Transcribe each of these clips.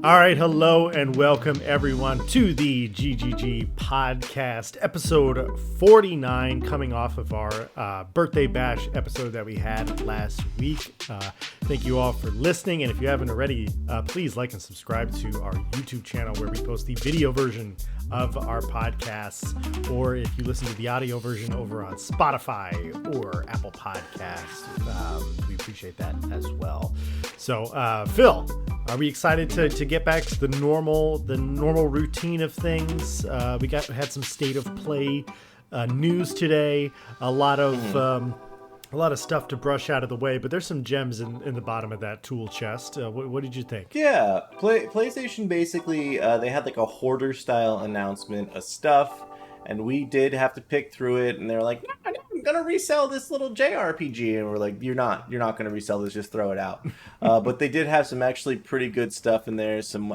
All right, hello and welcome everyone to the GGG Podcast, episode 49, coming off of our birthday bash episode that we had last week. Thank you all for listening, and if you haven't already, please like and subscribe to our YouTube channel where we post the video version of our podcasts, or if you listen to the audio version over on Spotify or Apple Podcasts, we appreciate that as well. So, Phil, are we excited to get back to the normal routine of things? We had some state of play news today. A lot of stuff to brush out of the way, but there's some gems in the bottom of that tool chest. What did you think? Yeah, PlayStation basically they had like a hoarder style announcement of stuff, and we did have to pick through it. And they're like, "No, I'm gonna resell this little JRPG," and we're like, "You're not gonna resell this. Just throw it out." But they did have some actually pretty good stuff in there. Some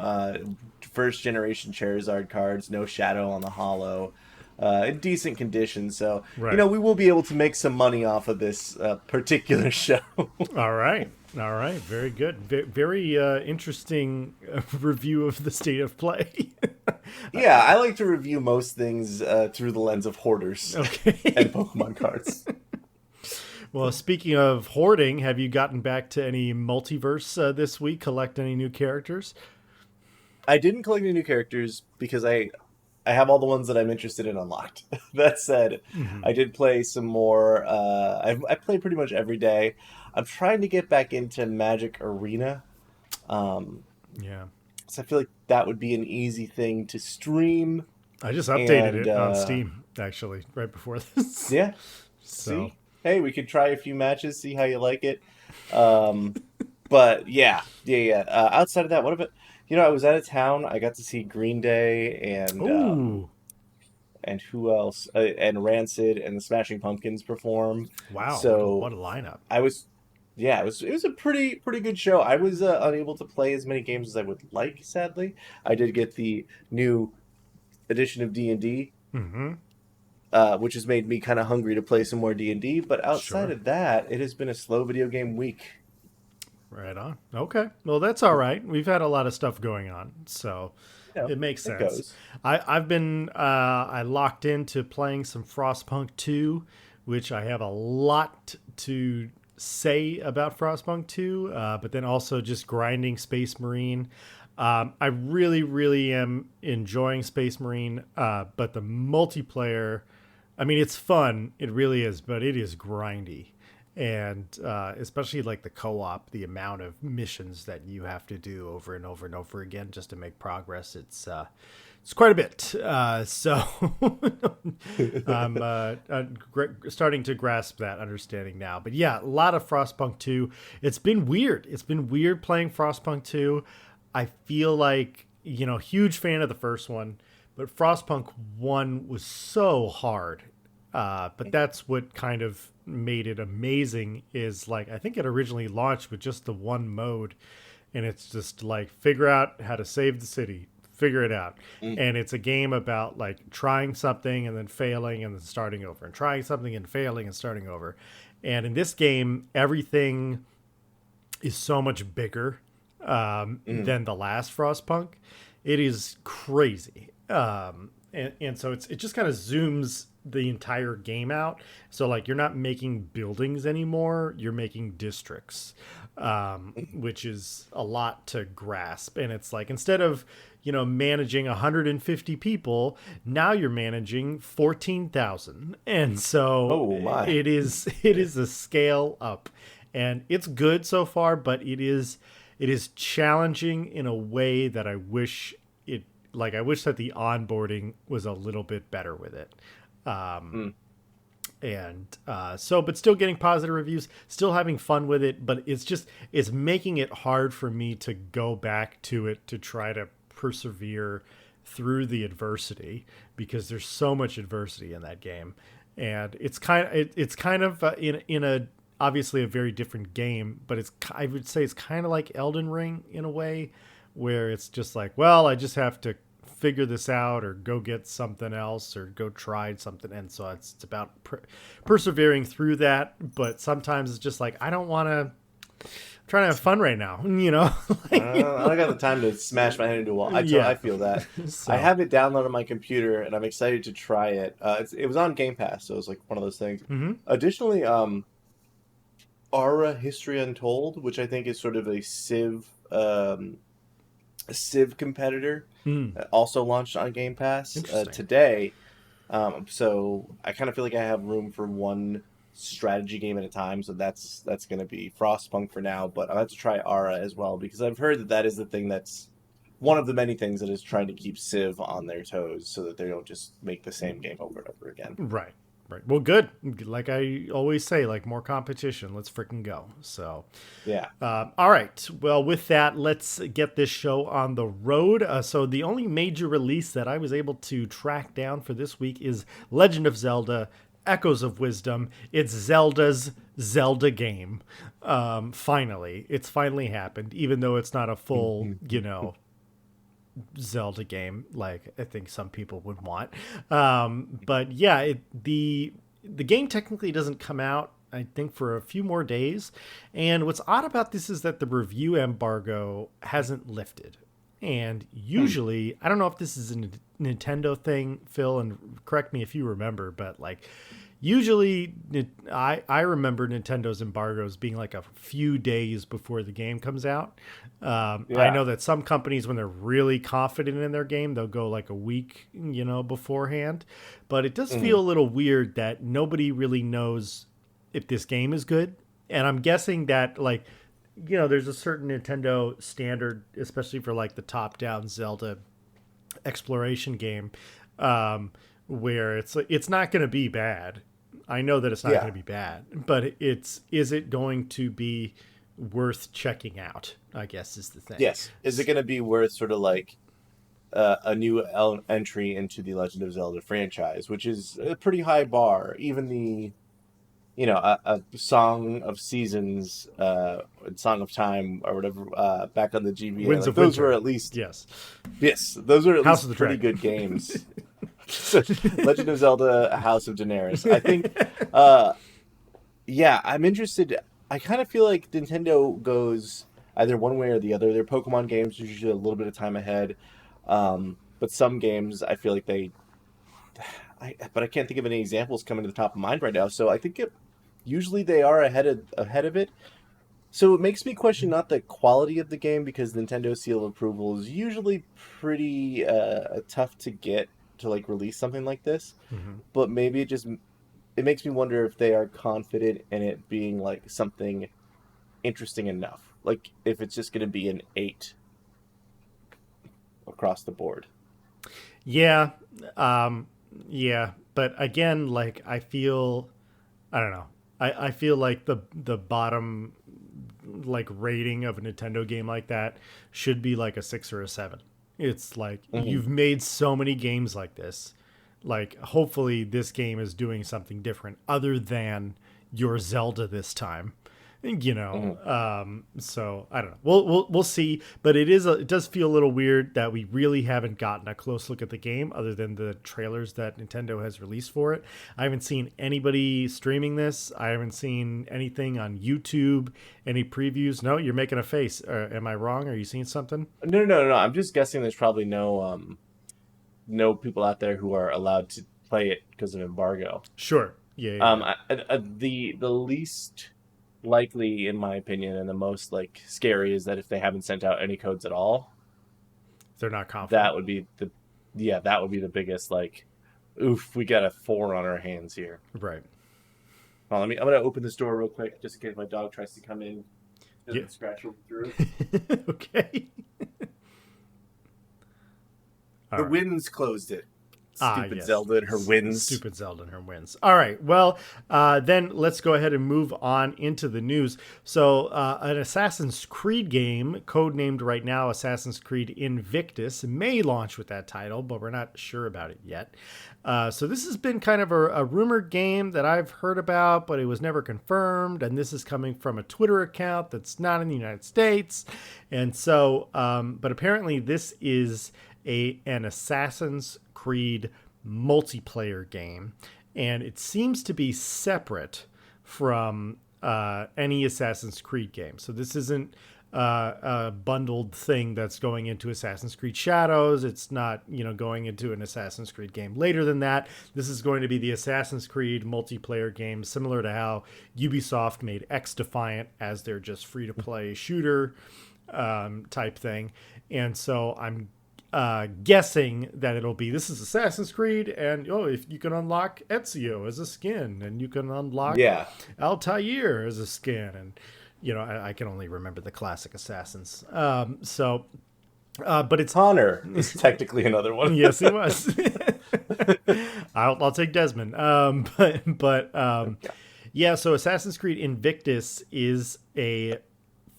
first generation Charizard cards, no shadow on the holo. In decent condition, so right. We will be able to make some money off of this particular show. All right, very good, very interesting review of the state of play. Yeah, I like to review most things through the lens of hoarders and Pokemon cards. Well, speaking of hoarding, have you gotten back to any multiverse this week? Collect any new characters? I didn't collect any new characters because I have all the ones that I'm interested in unlocked. That said, I did play some more. I play pretty much every day. I'm trying to get back into Magic Arena. Yeah. So I feel like that would be an easy thing to stream. I just updated it on Steam, actually, right before this. Yeah. So. See? Hey, we could try a few matches, see how you like it. But yeah. Outside of that, what about... I was out of town. I got to see Green Day and who else? And Rancid and the Smashing Pumpkins perform. Wow! So what a lineup! It was a pretty good show. I was unable to play as many games as I would like. Sadly, I did get the new edition of D&D, which has made me kind of hungry to play some more D&D. But outside of that, it has been a slow video game week. Right on. Okay. Well, that's all right. We've had a lot of stuff going on, so it makes sense. I've been I locked into playing some Frostpunk 2, which I have a lot to say about Frostpunk 2, but then also just grinding Space Marine. I really, really am enjoying Space Marine, but the multiplayer, I mean, it's fun. It really is, but it is grindy. And especially like the co-op, the amount of missions that you have to do over and over and over again just to make progress, it's quite a bit. So I'm starting to grasp that understanding now. But yeah, a lot of Frostpunk 2. It's been weird. It's been weird playing Frostpunk 2. I feel like, huge fan of the first one, but Frostpunk 1 was so hard. But that's what kind of made it amazing is like, I think it originally launched with just the one mode, and it's just like, figure out how to save the city, figure it out. And it's a game about like trying something and then failing and then starting over, and trying something and failing and starting over. And in this game, everything is so much bigger than the last Frostpunk. It is crazy. And so it just kind of zooms the entire game out. So like, you're not making buildings anymore, you're making districts, which is a lot to grasp. And it's like, instead of managing 150 people, now you're managing 14,000. And so it is a scale up, and it's good so far, but it is challenging in a way that I wish that the onboarding was a little bit better with it. But still getting positive reviews, still having fun with it, but it's making it hard for me to go back to it to try to persevere through the adversity, because there's so much adversity in that game. And it's kind of in a obviously a very different game, but I would say it's kind of like Elden Ring in a way, where it's just like, well, I just have to figure this out or go get something else or go try something. And so it's about persevering through that. But sometimes it's just like, I don't want trying to have fun right now, I don't got the time to smash my head into a wall. I feel that. So. I have it downloaded on my computer, and I'm excited to try it. It was on Game Pass, so it was like one of those things. Mm-hmm. Additionally, Aura History Untold, which I think is sort of a Civ competitor, also launched on Game Pass today. So I kind of feel like I have room for one strategy game at a time. So that's going to be Frostpunk for now. But I'll have to try Aura as well, because I've heard that is the thing that's one of the many things that is trying to keep Civ on their toes so that they don't just make the same game over and over again. Right. Well, good. Like I always say, like, more competition. Let's freaking go. So, yeah. All right. Well, with that, let's get this show on the road. So the only major release that I was able to track down for this week is Legend of Zelda: Echoes of Wisdom. It's Zelda's Zelda game. Finally. It's finally happened, even though it's not a full, Zelda game like I think some people would want. But yeah, the game technically doesn't come out, I think, for a few more days. And what's odd about this is that the review embargo hasn't lifted. And usually, I don't know if this is a Nintendo thing, Phil, and correct me if you remember, but like usually I remember Nintendo's embargoes being like a few days before the game comes out. I know that some companies, when they're really confident in their game, they'll go like a week, beforehand. But it does feel a little weird that nobody really knows if this game is good. And I'm guessing that like, there's a certain Nintendo standard, especially for like the top-down Zelda exploration game, where it's not going to be bad. I know that it's not going to be bad, but is it going to be worth checking out, I guess is the thing. Yes. Is it going to be worth sort of like a new entry into the Legend of Zelda franchise, which is a pretty high bar. Even the, a Song of Seasons, Song of Time or whatever, back on the GBA. Winds like, of those Winter. Were at least... Yes, those are at House least of the pretty Dragon. good games. Legend of Zelda: House of Daenerys. I think, I'm interested. I kind of feel like Nintendo goes either one way or the other. Their Pokemon games are usually a little bit of time ahead, but some games I feel like but I can't think of any examples coming to the top of mind right now. So I think usually they are ahead of it. So it makes me question not the quality of the game, because Nintendo's seal of approval is usually pretty tough to get to like release something like this. But maybe it makes me wonder if they are confident in it being like something interesting enough. Like if it's just going to be an 8 across the board. Yeah. But again, like I don't know. I feel like the bottom like rating of a Nintendo game like that should be like a 6 or a 7. It's like you've made so many games like this. Like hopefully this game is doing something different other than your Zelda this time. So I don't know. We'll see. But it does feel a little weird that we really haven't gotten a close look at the game other than the trailers that Nintendo has released for it. I haven't seen anybody streaming this. I haven't seen anything on YouTube, any previews. No, you're making a face. Am I wrong? Are you seeing something? No. I'm just guessing there's probably no people out there who are allowed to play it because of embargo. Sure. Yeah. The least likely, in my opinion, and the most like scary is that if they haven't sent out any codes at all, they're not confident. That would be the biggest like, oof, we got a 4 on our hands here. Right. Well, I'm gonna open this door real quick just in case my dog tries to come in. Doesn't scratch through. Okay. The winds closed it. Stupid Zelda and her wins. Stupid Zelda and her wins. All right. Well, then let's go ahead and move on into the news. So an Assassin's Creed game, codenamed right now Assassin's Creed Invictus, may launch with that title, but we're not sure about it yet. So this has been kind of a rumored game that I've heard about, but it was never confirmed. And this is coming from a Twitter account that's not in the United States. And so, but apparently this is an Assassin's Creed multiplayer game, and it seems to be separate from any Assassin's Creed game. So this isn't a bundled thing that's going into Assassin's Creed Shadows. It's not, going into an Assassin's Creed game later than that. This is going to be the Assassin's Creed multiplayer game, similar to how Ubisoft made X Defiant as their just free-to-play shooter type thing. And so I'm guessing that it'll be, this is Assassin's Creed, and if you can unlock Ezio as a skin, and you can unlock Altair as a skin, and I can only remember the classic Assassins. But it's Connor is technically another one. Yes, he was. I'll take Desmond. So Assassin's Creed Invictus is a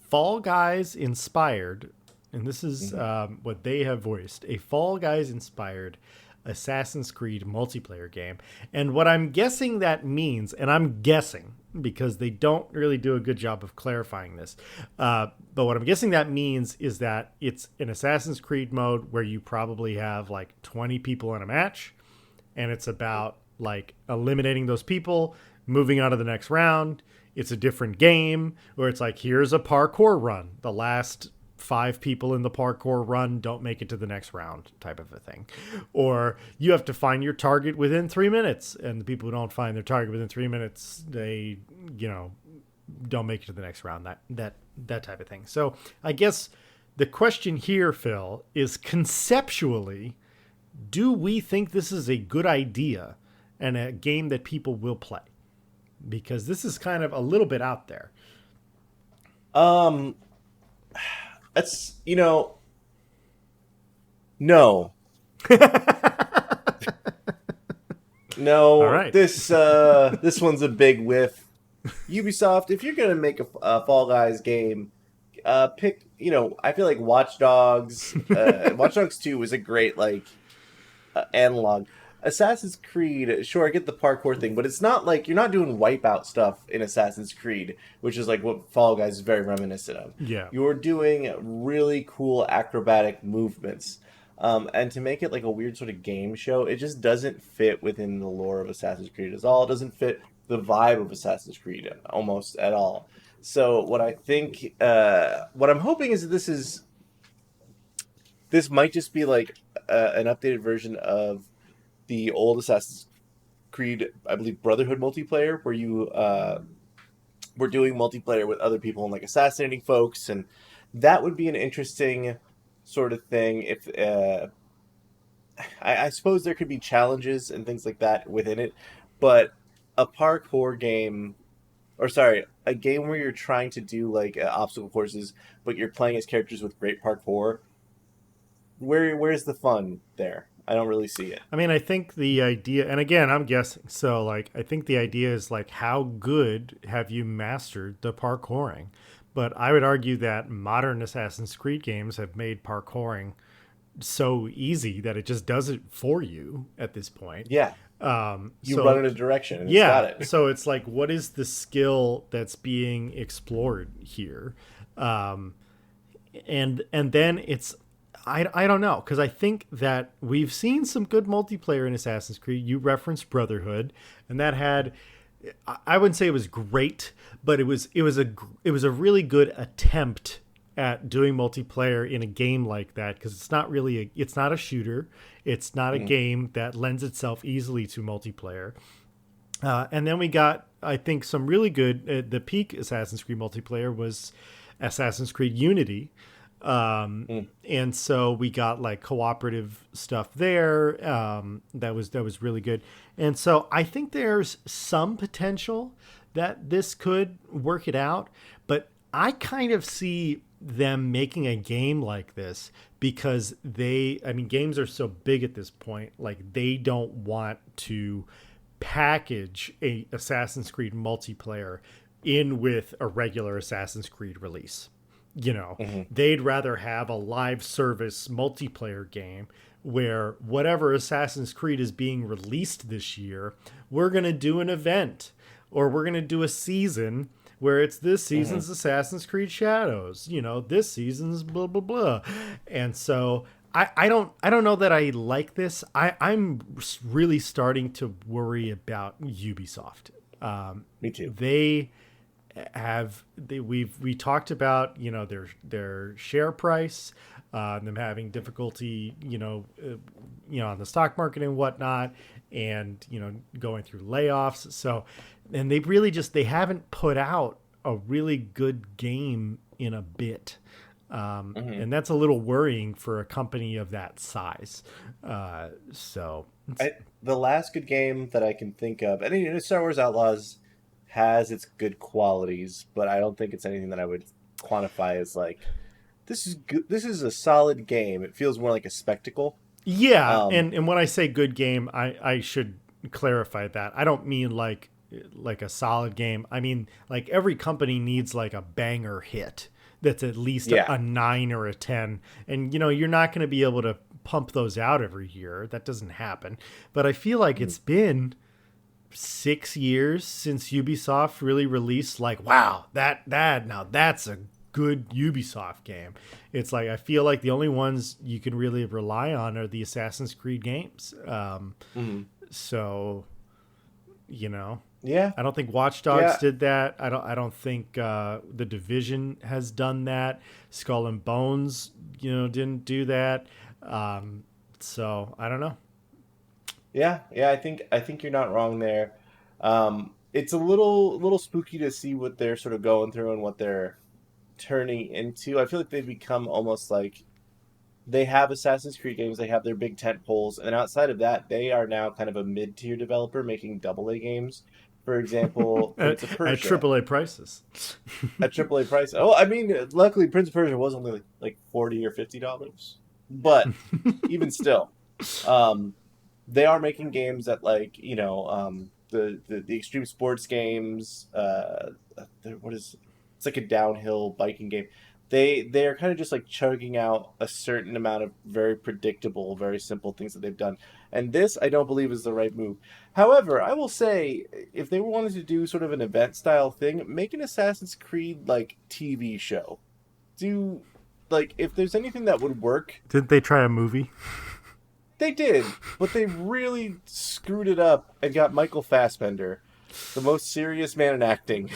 Fall Guys inspired, and this is what they have voiced, a Fall Guys inspired Assassin's Creed multiplayer game. And what I'm guessing that means, and I'm guessing because they don't really do a good job of clarifying this, but what I'm guessing that means is that it's an Assassin's Creed mode where you probably have like 20 people in a match, and it's about like eliminating those people, moving on to the next round. It's a different game where it's like, here's a parkour run. The last 5 people in the parkour run don't make it to the next round type of a thing. Or you have to find your target within 3 minutes, and the people who don't find their target within 3 minutes, they, don't make it to the next round, that type of thing. So I guess the question here, Phil, is conceptually, do we think this is a good idea and a game that people will play? Because this is kind of a little bit out there. That's, no. No, all right. This one's a big whiff. Ubisoft, if you're going to make a Fall Guys game, pick, I feel like Watch Dogs, Watch Dogs 2 was a great, analog. Assassin's Creed, sure, I get the parkour thing, but it's not like you're not doing Wipeout stuff in Assassin's Creed, which is like what Fall Guys is very reminiscent of. Yeah. You're doing really cool acrobatic movements. And to make it like a weird sort of game show, it just doesn't fit within the lore of Assassin's Creed at all. It doesn't fit the vibe of Assassin's Creed almost at all. So what I think, what I'm hoping is that this might just be like an updated version of the old Assassin's Creed, I believe, Brotherhood multiplayer, where you were doing multiplayer with other people and like assassinating folks, and that would be an interesting sort of thing. If I suppose there could be challenges and things like that within it, but a parkour game, a game where you're trying to do like obstacle courses, but you're playing as characters with great parkour. Where's the fun there? I don't really see it. I mean, I think the idea, and again, I'm guessing, so like, I think the idea is like, how good have you mastered the parkouring? But I would argue that modern Assassin's Creed games have made parkouring so easy that it just does it for you at this point. Yeah. You run in a direction and it's got it. So it's like, what is the skill that's being explored here? And then it's, I don't know, because I think that we've seen some good multiplayer in Assassin's Creed. You referenced Brotherhood, and that had, I wouldn't say it was great, but it was a really good attempt at doing multiplayer in a game like that, because it's not really it's not a shooter, it's not a game that lends itself easily to multiplayer. And then we got, I think, some really good. The peak Assassin's Creed multiplayer was Assassin's Creed Unity. And so we got like cooperative stuff there. That was really good. And so I think there's some potential that this could work it out, but I kind of see them making a game like this because games are so big at this point. Like, they don't want to package a Assassin's Creed multiplayer in with a regular Assassin's Creed release. They'd rather have a live service multiplayer game where whatever Assassin's Creed is being released this year, we're going to do an event, or we're going to do a season where it's this season's Assassin's Creed Shadows, this season's blah, blah, blah. And so I don't know that I like this. I'm really starting to worry about Ubisoft. Me too. They we talked about, their share price, them having difficulty, on the stock market and whatnot, and going through layoffs. So, and they haven't put out a really good game in a bit. And that's a little worrying for a company of that size. The last good game that I can think of, and Star Wars Outlaws has its good qualities, but I don't think it's anything that I would quantify as like, this is good. This is a solid game. It feels more like a spectacle. Yeah, and when I say good game, I should clarify that. I don't mean like a solid game. I mean, like, every company needs like a banger hit that's at least a 9 or a 10. And, you're not going to be able to pump those out every year. That doesn't happen. But I feel like it's been 6 years since Ubisoft really released like, wow, now that's a good Ubisoft game. It's like, I feel like the only ones you can really rely on are the Assassin's Creed games. So, yeah, I don't think Watch Dogs did that. I don't think The Division has done that. Skull and Bones, didn't do that. So I don't know. Yeah, I think you're not wrong there. It's a little spooky to see what they're sort of going through and what they're turning into. I feel like they've become almost like, they have Assassin's Creed games, they have their big tent poles, and outside of that, they are now kind of a mid-tier developer making AA games. For example, Prince of Persia. At AAA prices. At AAA price. Oh, I mean, luckily Prince of Persia was only like $40 or $50. But even still, they are making games that, like, the extreme sports games. It's like a downhill biking game. They're kind of just like chugging out a certain amount of very predictable, very simple things that they've done. And this, I don't believe, is the right move. However, I will say, if they wanted to do sort of an event style thing, make an Assassin's Creed like TV show. If there's anything that would work. Didn't they try a movie? They did, but they really screwed it up and got Michael Fassbender, the most serious man in acting.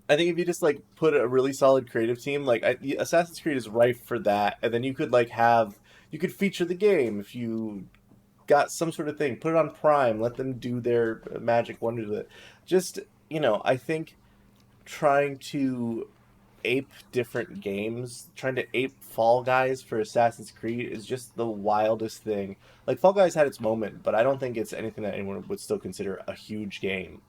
I think if you just like put a really solid creative team, like Assassin's Creed is rife for that, and then you could feature the game if you got some sort of thing, put it on Prime, let them do their magic wonders with it. Just, I think trying to ape different games, trying to ape Fall Guys for Assassin's Creed is just the wildest thing. Like, Fall Guys had its moment, but I don't think it's anything that anyone would still consider a huge game.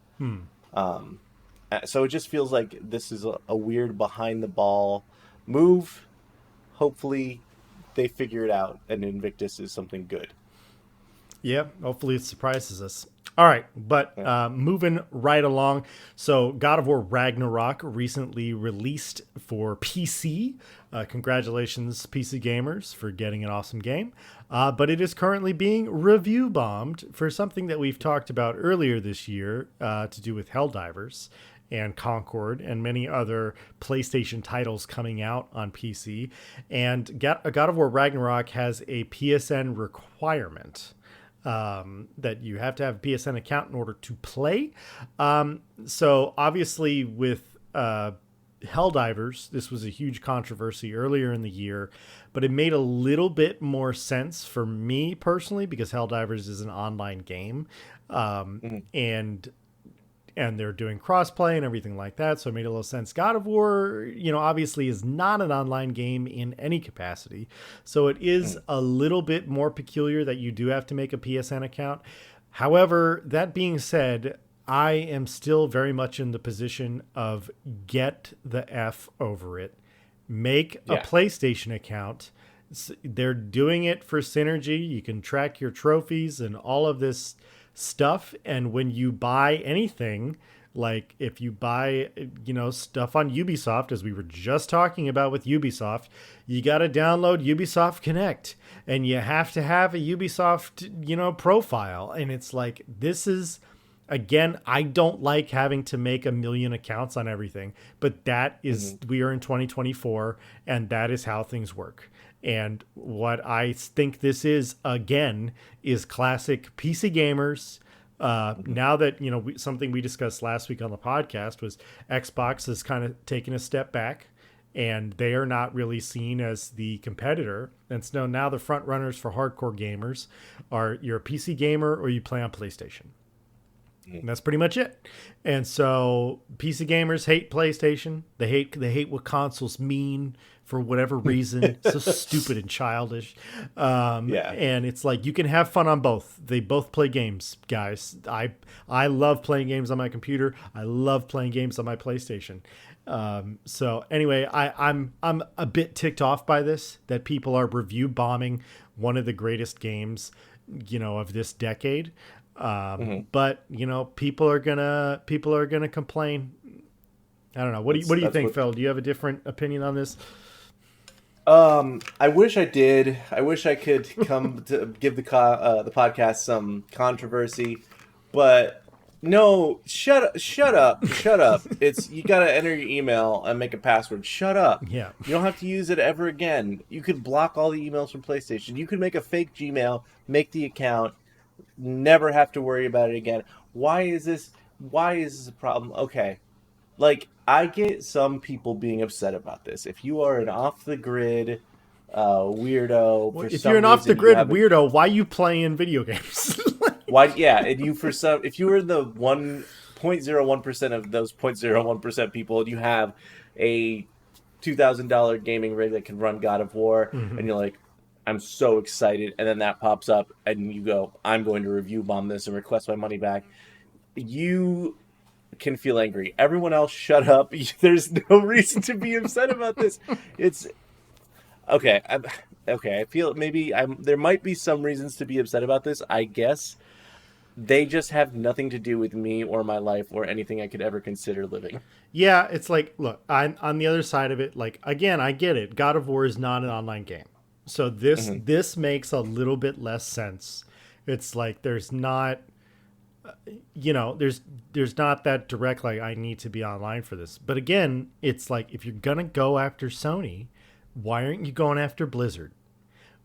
So it just feels like this is a weird behind-the-ball move. Hopefully they figure it out, and Invictus is something good. Yeah, hopefully it surprises us. All right, but moving right along. So God of War Ragnarok recently released for PC. Congratulations, PC gamers, for getting an awesome game. But it is currently being review bombed for something that we've talked about earlier this year to do with Helldivers and Concord and many other PlayStation titles coming out on PC. And God of War Ragnarok has a PSN requirement. That you have to have a PSN account in order to play. So obviously with Helldivers, this was a huge controversy earlier in the year, but it made a little bit more sense for me personally because Helldivers is an online game, and they're doing crossplay and everything like that. So it made a little sense. God of War, obviously is not an online game in any capacity. So it is a little bit more peculiar that you do have to make a PSN account. However, that being said, I am still very much in the position of get the F over it. Make a PlayStation account. They're doing it for synergy. You can track your trophies and all of this stuff, and when you buy anything, like if you buy stuff on Ubisoft, as we were just talking about with Ubisoft, you got to download Ubisoft Connect, and you have to have a Ubisoft profile. And it's like, this is, again, I don't like having to make a million accounts on everything, but that is we are in 2024, and that is how things work. And what I think this is, again, is classic PC gamers Now that, something we discussed last week on the podcast was Xbox has kind of taken a step back and they are not really seen as the competitor. And so now the front runners for hardcore gamers are you're a PC gamer or you play on PlayStation. And that's pretty much it. And so PC gamers hate PlayStation. They hate what consoles mean for whatever reason. So stupid and childish. And it's like you can have fun on both. They both play games, guys. I love playing games on my computer. I love playing games on my PlayStation. So anyway, I'm a bit ticked off by this, that people are review bombing one of the greatest games, of this decade. But people are gonna complain. I don't know. What do you think, Phil? Do you have a different opinion on this? I wish I did. I wish I could come to give the podcast some controversy, but no. Shut up. It's you gotta enter your email and make a password. Shut up. Yeah. You don't have to use it ever again. You could block all the emails from PlayStation. You could make a fake Gmail, make the account. Never have to worry about it again. Why is this a problem? Okay. Like, I get some people being upset about this. If you are an off-the-grid weirdo... if you're an off-the-grid weirdo, why are you playing video games? Why? Yeah, and if you were the 1.01% of those 0.01% people, and you have a $2,000 gaming rig that can run God of War, and you're like, I'm so excited, and then that pops up, and you go, I'm going to review bomb this and request my money back. You can feel angry. Everyone else, shut up. There's no reason to be upset about this. It's okay. I feel maybe there might be some reasons to be upset about this. I guess they just have nothing to do with me or my life or anything I could ever consider living. Yeah, it's like, look, I'm on the other side of it. Like, again, I get it. God of War is not an online game. So this makes a little bit less sense. It's like there's not, there's not that direct, like, I need to be online for this. But again, it's like, if you're going to go after Sony, why aren't you going after Blizzard?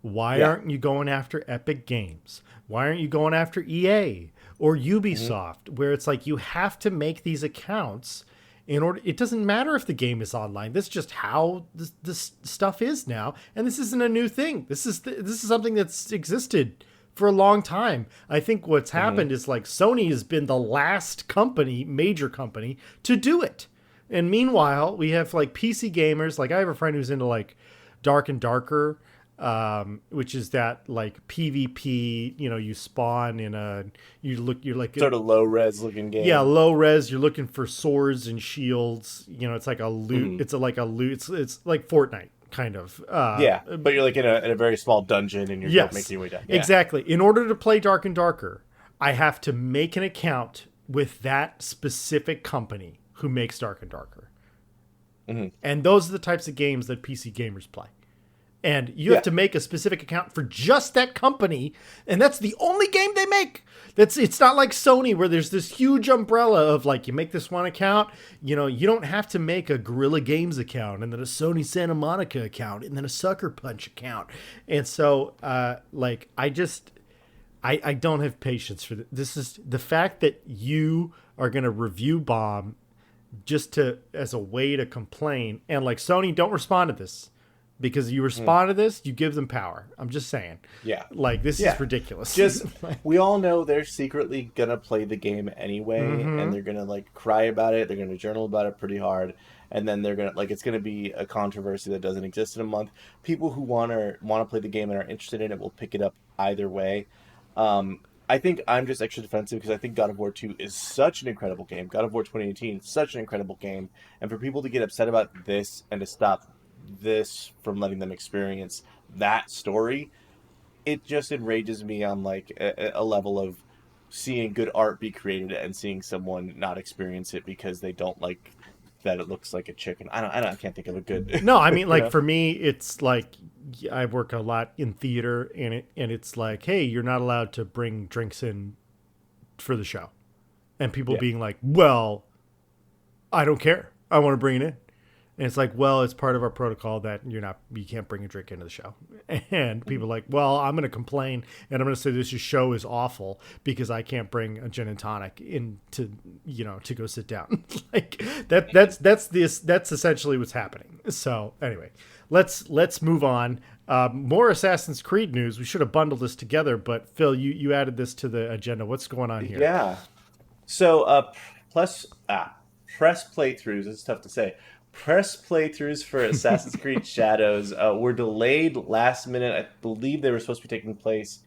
Why aren't you going after Epic Games? Why aren't you going after EA or Ubisoft, where it's like you have to make these accounts in order. It doesn't matter if the game is online. That's just how this stuff is now. And this isn't a new thing. This is something that's existed for a long time. I think what's happened is like Sony has been the last major company to do it. And meanwhile, we have like PC gamers. Like I have a friend who's into like Dark and Darker, which is that like PvP, you spawn in you're like sort of low res looking game. Yeah, low res. You're looking for swords and shields. It's like a loot. It's like a loot. It's like Fortnite kind of. But you're like in a very small dungeon and you're making your way down. Yeah. Exactly. In order to play Dark and Darker, I have to make an account with that specific company who makes Dark and Darker. And those are the types of games that PC gamers play. And you have to make a specific account for just that company, and that's the only game they make. It's not like Sony where there's this huge umbrella of like you make this one account, you don't have to make a Guerrilla Games account and then a Sony Santa Monica account and then a Sucker Punch account. And so I don't have patience for this. This is the fact that you are going to review bomb just as a way to complain, and like Sony, don't respond to this. Because you respond to this, you give them power. I'm just saying. Yeah. Like, this is ridiculous. We all know they're secretly going to play the game anyway, and they're going to, like, cry about it. They're going to journal about it pretty hard. And then they're going to, like, it's going to be a controversy that doesn't exist in a month. People who want to play the game and are interested in it will pick it up either way. I think I'm just extra defensive because I think God of War 2 is such an incredible game. God of War 2018 is such an incredible game. And for people to get upset about this and to stop this from letting them experience that story, it just enrages me on like a level of seeing good art be created and seeing someone not experience it because they don't like that it looks like a chicken. I can't think of a good. No, I mean like for me, it's like I work a lot in theater, and it's like, hey, you're not allowed to bring drinks in for the show, and people being like, well, I don't care, I want to bring it in. And it's like, well, it's part of our protocol that you can't bring a drink into the show. And people are like, well, I'm going to complain and I'm going to say this show is awful because I can't bring a gin and tonic in to go sit down. Like that's essentially what's happening. So anyway, let's move on. More Assassin's Creed news. We should have bundled this together, but Phil, you added this to the agenda. What's going on here? Yeah. So press playthroughs. It's tough to say. Press playthroughs for Assassin's Creed Shadows were delayed last minute. I believe they were supposed to be taking place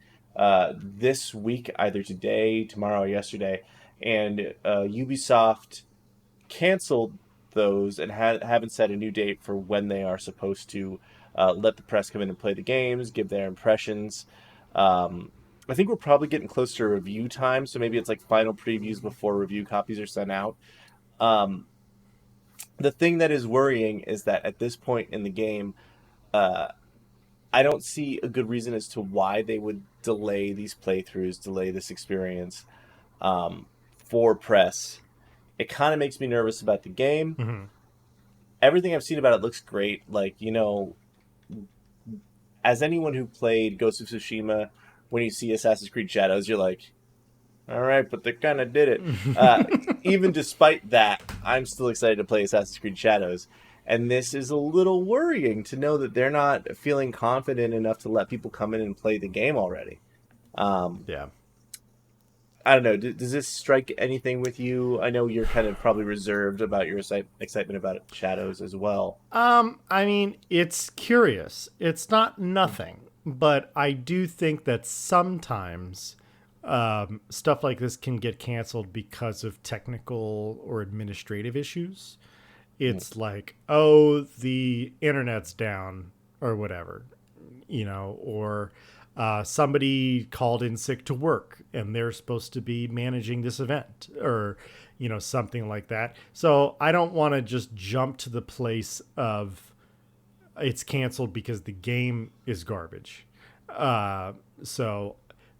this week, either today, tomorrow, or yesterday. And Ubisoft canceled those and haven't set a new date for when they are supposed to let the press come in and play the games, give their impressions. I think we're probably getting close to review time, so maybe it's like final previews before review copies are sent out. The thing that is worrying is that at this point in the game, I don't see a good reason as to why they would delay these playthroughs, delay this experience for press. It kind of makes me nervous about the game. Mm-hmm. Everything I've seen about it looks great. Like, as anyone who played Ghost of Tsushima, when you see Assassin's Creed Shadows, you're like, all right, but they kind of did it. Even despite that, I'm still excited to play Assassin's Creed Shadows. And this is a little worrying to know that they're not feeling confident enough to let people come in and play the game already. Yeah. I don't know. Does this strike anything with you? I know you're kind of probably reserved about your excitement about Shadows as well. I mean, it's curious. It's not nothing, but I do think that sometimes stuff like this can get canceled because of technical or administrative issues. It's like, oh, the internet's down or whatever, or somebody called in sick to work and they're supposed to be managing this event or, something like that. So I don't want to just jump to the place of it's canceled because the game is garbage.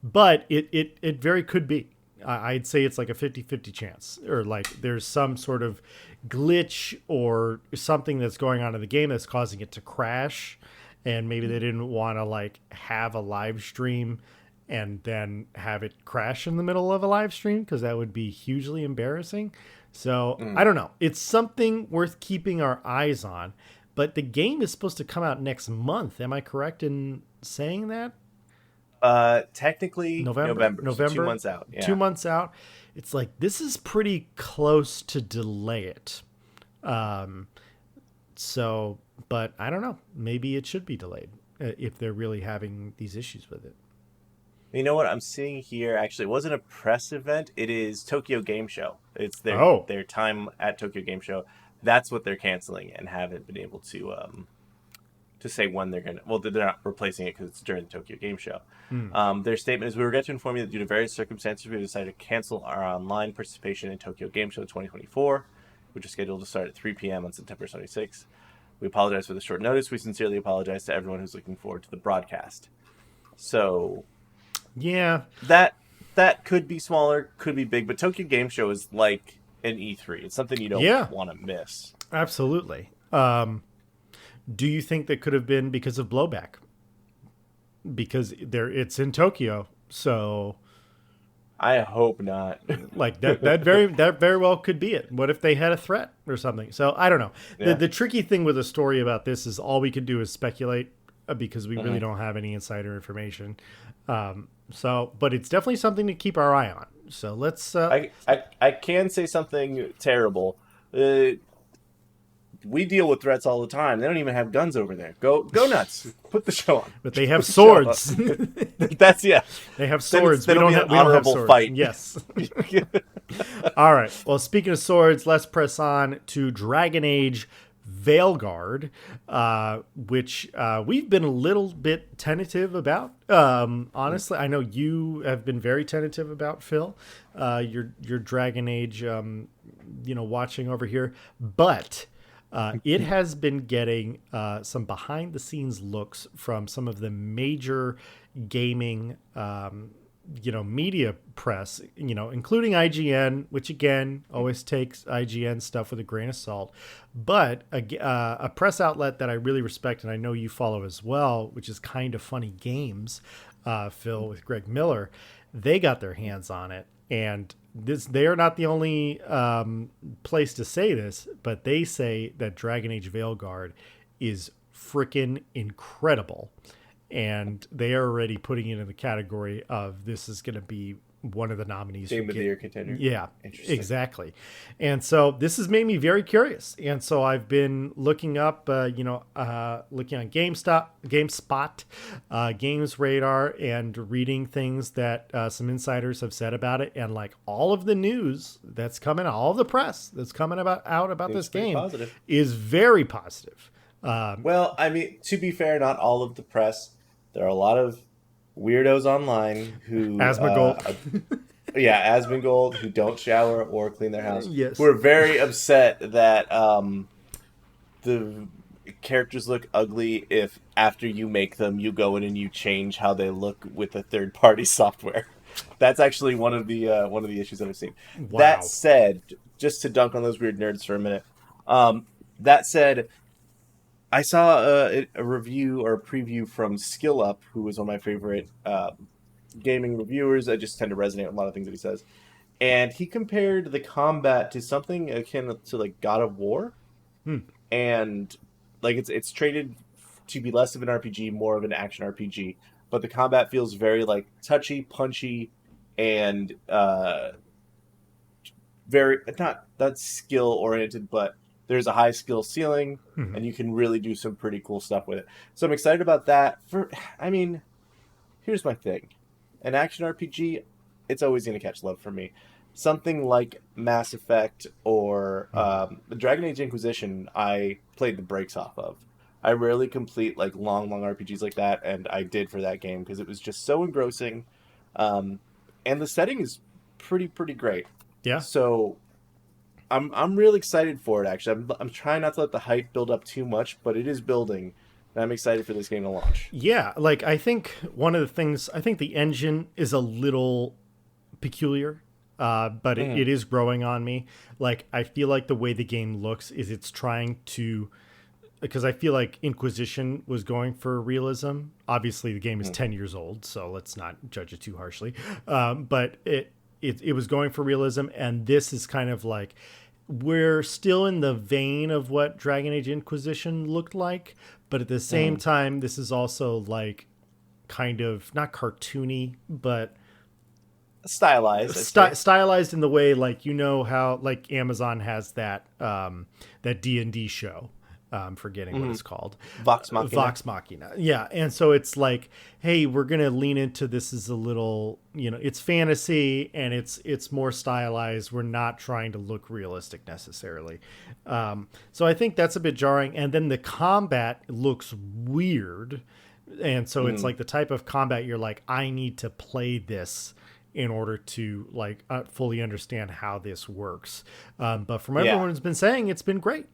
But it very could be. I'd say it's like a 50-50 chance, or like there's some sort of glitch or something that's going on in the game that's causing it to crash, and maybe they didn't want to like have a live stream and then have it crash in the middle of a live stream because that would be hugely embarrassing. So I don't know. It's something worth keeping our eyes on, but the game is supposed to come out next month. Am I correct in saying that? Technically November. So 2 months out. Yeah. 2 months out. It's like, this is pretty close to delay it. But I don't know. Maybe it should be delayed if they're really having these issues with it. You know what I'm seeing here? Actually, it wasn't a press event. It is Tokyo Game Show. It's their time at Tokyo Game Show. That's what they're canceling and haven't been able to say when they're going to... Well, they're not replacing it because it's during the Tokyo Game Show. Their statement is, we regret to inform you that due to various circumstances, we have decided to cancel our online participation in Tokyo Game Show 2024, which is scheduled to start at 3 p.m. on September 26th. We apologize for the short notice. We sincerely apologize to everyone who's looking forward to the broadcast. So... yeah. That could be smaller, could be big, but Tokyo Game Show is like an E3. It's something you don't want to miss. Absolutely. Do you think that could have been because of blowback? Because it's in Tokyo, so I hope not. Like that very well could be it. What if they had a threat or something? So I don't know. Yeah. The tricky thing with a story about this is all we can do is speculate because we really don't have any insider information. But it's definitely something to keep our eye on. So let's. I can say something terrible. We deal with threats all the time. They don't even have guns over there. Go nuts. Put the show on. But they have swords. They have swords. We don't have swords. Fight. Yes. All right. Well, speaking of swords, let's press on to Dragon Age Veilguard, which we've been a little bit tentative about. Honestly, I know you have been very tentative about, Phil. Your Dragon Age, watching over here, but. It has been getting some behind-the-scenes looks from some of the major gaming media press, including IGN, which again always takes IGN stuff with a grain of salt, but a press outlet that I really respect and I know you follow as well, which is Kind of Funny Games, Phil, with Greg Miller, they got their hands on it, and they are not the only place to say this, but they say that Dragon Age Veilguard is freaking incredible. And they are already putting it in the category of this is going to be one of the nominees. Game of the Year contender. Yeah, exactly. And so this has made me very curious. And so I've been looking up, looking on GameSpot, Games Radar, and reading things that some insiders have said about it. And like all of the news that's coming, all of the press that's coming out about this game is very positive. Well, I mean, to be fair, not all of the press. There are a lot of weirdos online who Asmongold. Asmongold, who don't shower or clean their house. Yes. Who are very upset that the characters look ugly if after you make them, you go in and you change how they look with a third-party software. That's actually one of the issues that I've seen. Wow. That said, just to dunk on those weird nerds for a minute. That said, I saw a review or a preview from Skill Up, who is one of my favorite gaming reviewers. I just tend to resonate with a lot of things that he says. And he compared the combat to something akin to like God of War. And like it's traded to be less of an RPG, more of an action RPG. But the combat feels very like touchy, punchy, and very not skill oriented, but there's a high skill ceiling, and you can really do some pretty cool stuff with it. So I'm excited about that. Here's my thing. An action RPG, it's always going to catch love for me. Something like Mass Effect or Dragon Age Inquisition, I played the brakes off of. I rarely complete like long RPGs like that, and I did for that game because it was just so engrossing. And the setting is pretty great. Yeah. So I'm really excited for it, actually. I'm trying not to let the hype build up too much, but it is building, and I'm excited for this game to launch. Yeah, like I think one of the things, I think the engine is a little peculiar, but it is growing on me. Like I feel like the way the game looks is it's trying to, because I feel like Inquisition was going for realism. Obviously, the game is 10 years old, so let's not judge it too harshly. But it was going for realism, and this is kind of like, we're still in the vein of what Dragon Age Inquisition looked like, but at the same time, this is also like kind of not cartoony, but stylized. Stylized in the way, like, how like Amazon has that D&D show. I'm forgetting what it's called. Vox Machina. Vox Machina. Yeah. And so it's like, hey, we're going to lean into this as a little, it's fantasy and it's more stylized. We're not trying to look realistic necessarily. So I think that's a bit jarring. And then the combat looks weird. And so it's like the type of combat you're like, I need to play this in order to like fully understand how this works. But from everyone who's been saying, it's been great.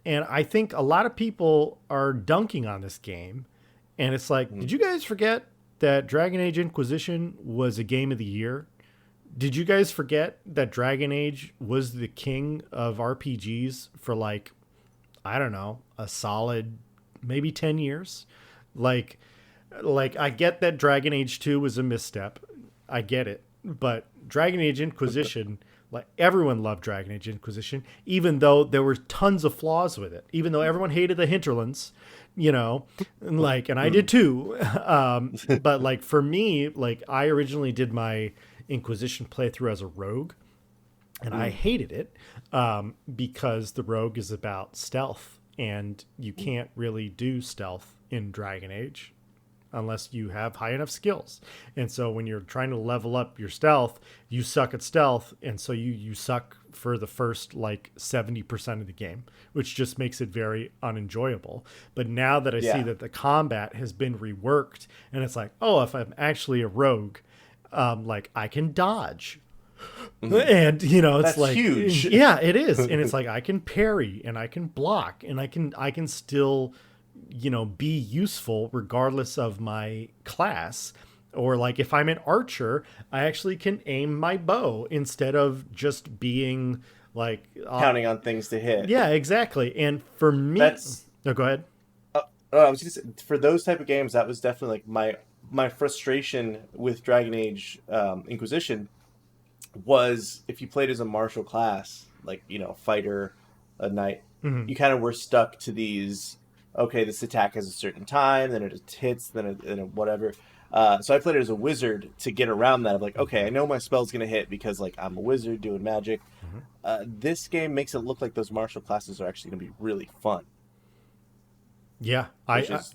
And I think a lot of people are dunking on this game. And it's like, did you guys forget that Dragon Age Inquisition was a game of the year? Did you guys forget that Dragon Age was the king of RPGs for like, I don't know, a solid maybe 10 years? Like I get that Dragon Age 2 was a misstep. I get it. But Dragon Age Inquisition... Like everyone loved Dragon Age Inquisition, even though there were tons of flaws with it. Even though everyone hated the hinterlands, and I did too. But like for me, like I originally did my Inquisition playthrough as a rogue, and I hated it because the rogue is about stealth, and you can't really do stealth in Dragon Age unless you have high enough skills. And so when you're trying to level up your stealth, you suck at stealth. And so you suck for the first like 70% of the game, which just makes it very unenjoyable. But now that I see that the combat has been reworked and it's like, oh, if I'm actually a rogue, like I can dodge. And it's that's like huge. Yeah, it is. And it's like I can parry and I can block and I can still be useful regardless of my class. Or like if I'm an archer, I actually can aim my bow instead of just being like counting on things to hit. Yeah, exactly. And for me, no, go ahead. I was just for those type of games, that was definitely like my frustration with Dragon Age Inquisition was if you played as a martial class, like fighter, a knight, you kind of were stuck to these. Okay, this attack has a certain time, then it hits, then it whatever. So I played it as a wizard to get around that. I'm like, okay, I know my spell's gonna hit because like I'm a wizard doing magic. This game makes it look like those martial classes are actually gonna be really fun. Yeah, which is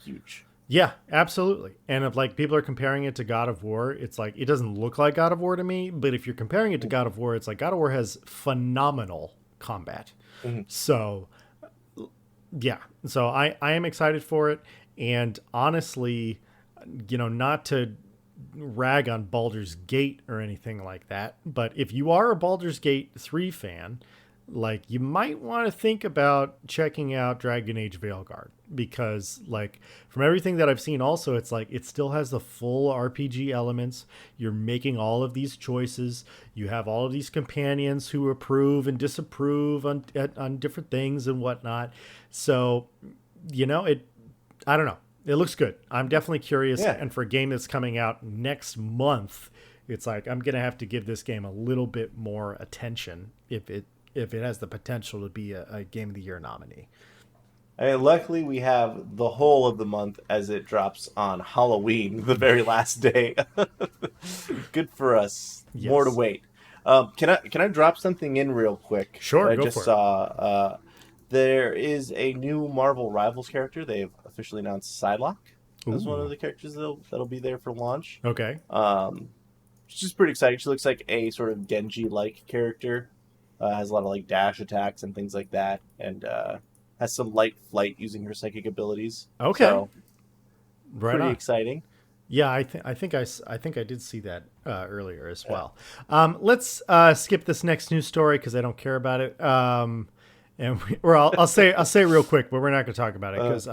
huge. Yeah, absolutely. And if like people are comparing it to God of War, it's like it doesn't look like God of War to me. But if you're comparing it to God of War, it's like God of War has phenomenal combat. So yeah, so I am excited for it. And honestly, not to rag on Baldur's Gate or anything like that, but if you are a Baldur's Gate 3 fan, like you might want to think about checking out Dragon Age Veilguard, because like from everything that I've seen also, it's like it still has the full RPG elements. You're making all of these choices. You have all of these companions who approve and disapprove on different things and whatnot. So, I don't know. It looks good. I'm definitely curious. Yeah. And for a game that's coming out next month, it's like I'm going to have to give this game a little bit more attention if it has the potential to be a Game of the Year nominee. I mean, luckily, we have the whole of the month as it drops on Halloween, the very last day. Good for us. Yes. More to wait. Can I drop something in real quick? Sure, I just saw there is a new Marvel Rivals character. They've officially announced Psylocke as one of the characters that'll be there for launch. Okay. She's just pretty exciting. She looks like a sort of Genji-like character. Has a lot of like dash attacks and things like that, and has some light flight using her psychic abilities. Okay, so, right pretty on. Exciting. Yeah, I think I did see that earlier as well. Let's skip this next news story because I don't care about it. I'll say real quick, but we're not going to talk about it because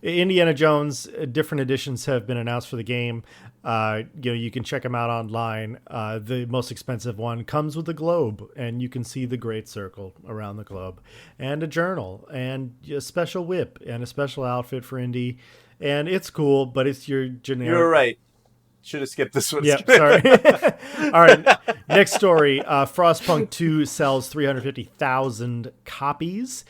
Indiana Jones different editions have been announced for the game. You can check them out online. The most expensive one comes with a globe, and you can see the Great Circle around the globe, and a journal, and a special whip, and a special outfit for Indy, and it's cool, but it's your generic. You're right. Should have skipped this one. Yep, sorry. All right, next story. Frostpunk 2 sells 350,000 copies.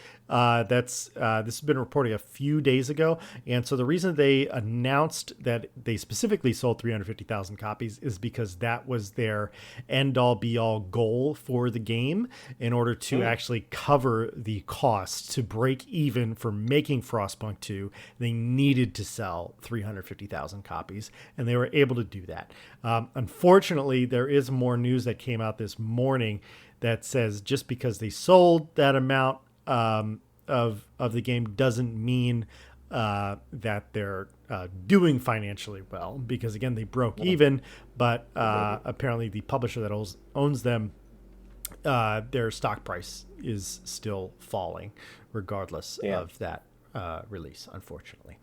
This has been reported a few days ago, and so the reason they announced that they specifically sold 350,000 copies is because that was their end-all be-all goal for the game in order to actually cover the cost to break even for making Frostpunk 2. They needed to sell 350,000 copies, and they were able to do that. Unfortunately, there is more news that came out this morning that says just because they sold that amount of the game doesn't mean that they're doing financially well, because again they broke even, but apparently the publisher that owns them, their stock price is still falling regardless of that release, unfortunately.